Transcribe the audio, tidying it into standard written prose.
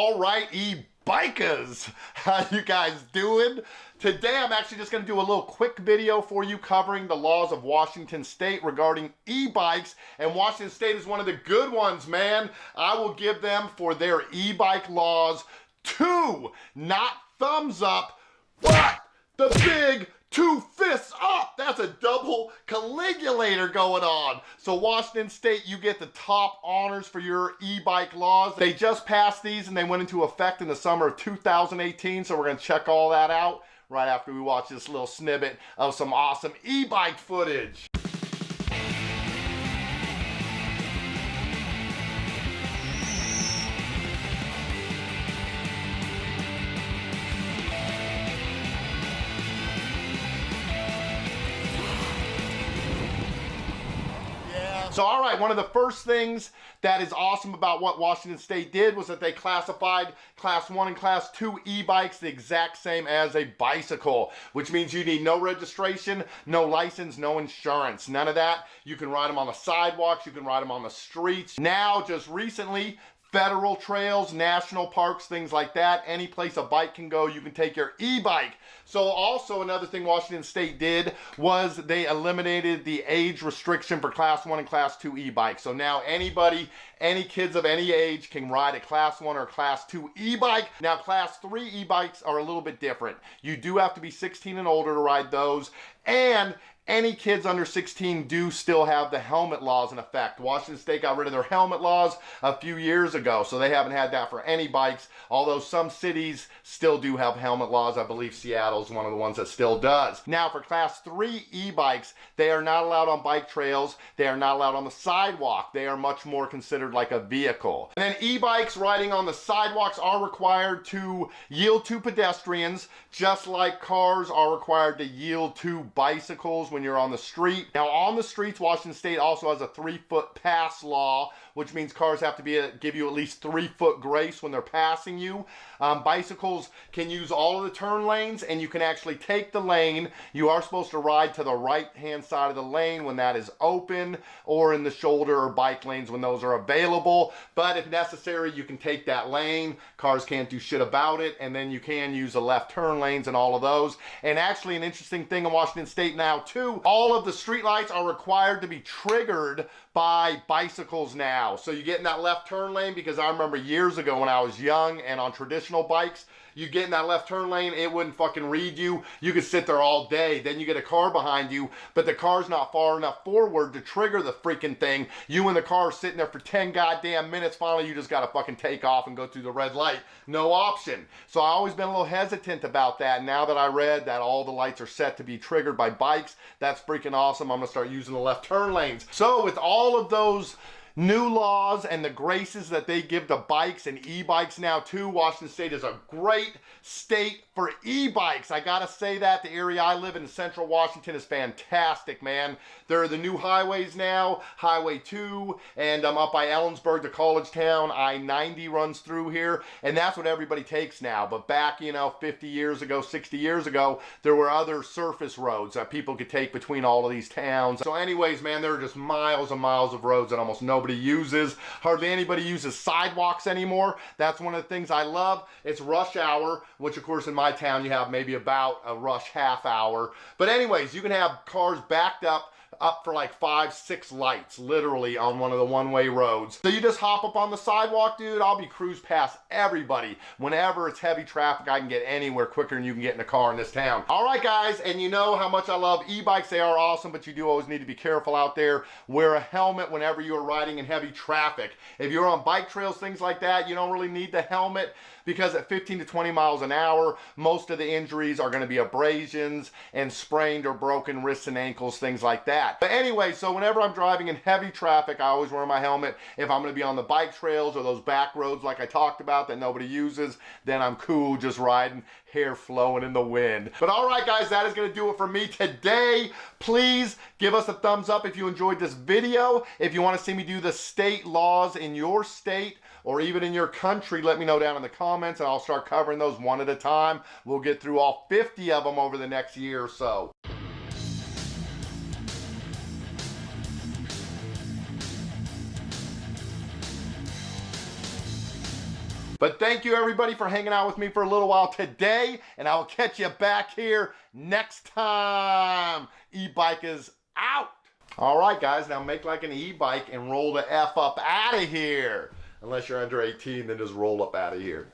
All right, e-bikers, how you guys doing? Today I'm actually just going to do a little quick video for you covering the laws of Washington State regarding e-bikes, and Washington State is one of the good ones, man. I will give them for their e-bike laws 2, not thumbs up, but the big 2 fists up. That's a double caligulator going on. So Washington State, you get the top honors for your e-bike laws. They just passed these and they went into effect in the summer of 2018. So we're gonna check all that out right after we watch this little snippet of some awesome e-bike footage. So, all right, one of the first things that is awesome about what Washington State did was that they classified Class 1 and Class 2 e-bikes the exact same as a bicycle, which means you need no registration, no license, no insurance, none of that. You can ride them on the sidewalks, you can ride them on the streets. Now, just recently, federal trails, national parks, things like that, any place a bike can go, you can take your e-bike. So also another thing Washington State did was they eliminated the age restriction for Class 1 and Class 2 e-bikes. So now anybody, any kids of any age can ride a Class 1 or Class 2 e-bike. Now Class 3 e-bikes are a little bit different. You do have to be 16 and older to ride those, and any kids under 16 do still have the helmet laws in effect. Washington State got rid of their helmet laws a few years ago, so they haven't had that for any bikes, although some cities still do have helmet laws. I believe Seattle is one of the ones that still does. Now for Class 3 e-bikes, they are not allowed on bike trails. They are not allowed on the sidewalk. They are much more considered like a vehicle. And then e-bikes riding on the sidewalks are required to yield to pedestrians, just like cars are required to yield to bicycles when you're on the street. Now on the streets, Washington State also has a 3-foot pass law, which means cars have to give you at least 3-foot grace when they're passing you. Bicycles can use all of the turn lanes, and you can actually take the lane. You are supposed to ride to the right-hand side of the lane when that is open, or in the shoulder or bike lanes when those are available. But if necessary, you can take that lane. Cars can't do shit about it, and then you can use the left turn lanes and all of those. And actually, an interesting thing in Washington State now too, all of the street lights are required to be triggered by bicycles now. So you get in that left turn lane, because I remember years ago when I was young and on traditional bikes, you get in that left turn lane, it wouldn't fucking read you. You could sit there all day. Then you get a car behind you, but the car's not far enough forward to trigger the freaking thing. You and the car are sitting there for 10 goddamn minutes. Finally, you just gotta fucking take off and go through the red light. No option. So I've always been a little hesitant about that. Now that I read that all the lights are set to be triggered by bikes, that's freaking awesome. I'm gonna start using the left turn lanes. So with all of those new laws and the graces that they give to bikes and e-bikes now too, Washington State is a great state for e-bikes. I gotta say that. The area I live in central Washington is fantastic, man. There are the new highways now, Highway 2, and I'm up by Ellensburg to College Town. I-90 runs through here, and that's what everybody takes now. But back, 50 years ago, 60 years ago, there were other surface roads that people could take between all of these towns. So anyways, man, there are just miles and miles of roads that almost nobody uses. Hardly anybody uses sidewalks anymore. That's one of the things I love. It's rush hour, which of course in my town you have maybe about a rush half hour. But anyways, you can have cars backed up for like 5-6 lights, literally, on one of the one-way roads. So you just hop up on the sidewalk, dude. I'll be cruise past everybody. Whenever it's heavy traffic, I can get anywhere quicker than you can get in a car in this town. All right, guys, and you know how much I love e-bikes. They are awesome, but you do always need to be careful out there. Wear a helmet whenever you are riding in heavy traffic. If you're on bike trails, things like that, you don't really need the helmet, because at 15 to 20 miles an hour, most of the injuries are going to be abrasions and sprained or broken wrists and ankles, things like that. But anyway, so whenever I'm driving in heavy traffic, I always wear my helmet. If I'm going to be on the bike trails or those back roads like I talked about that nobody uses, then I'm cool just riding, hair flowing in the wind. But all right, guys, that is going to do it for me today. Please give us a thumbs up if you enjoyed this video. If you want to see me do the state laws in your state or even in your country, let me know down in the comments, and I'll start covering those one at a time. We'll get through all 50 of them over the next year or so. But thank you everybody for hanging out with me for a little while today, and I will catch you back here next time. E-bike is out. All right, guys, now make like an e-bike and roll the F up out of here. Unless you're under 18, then just roll up out of here.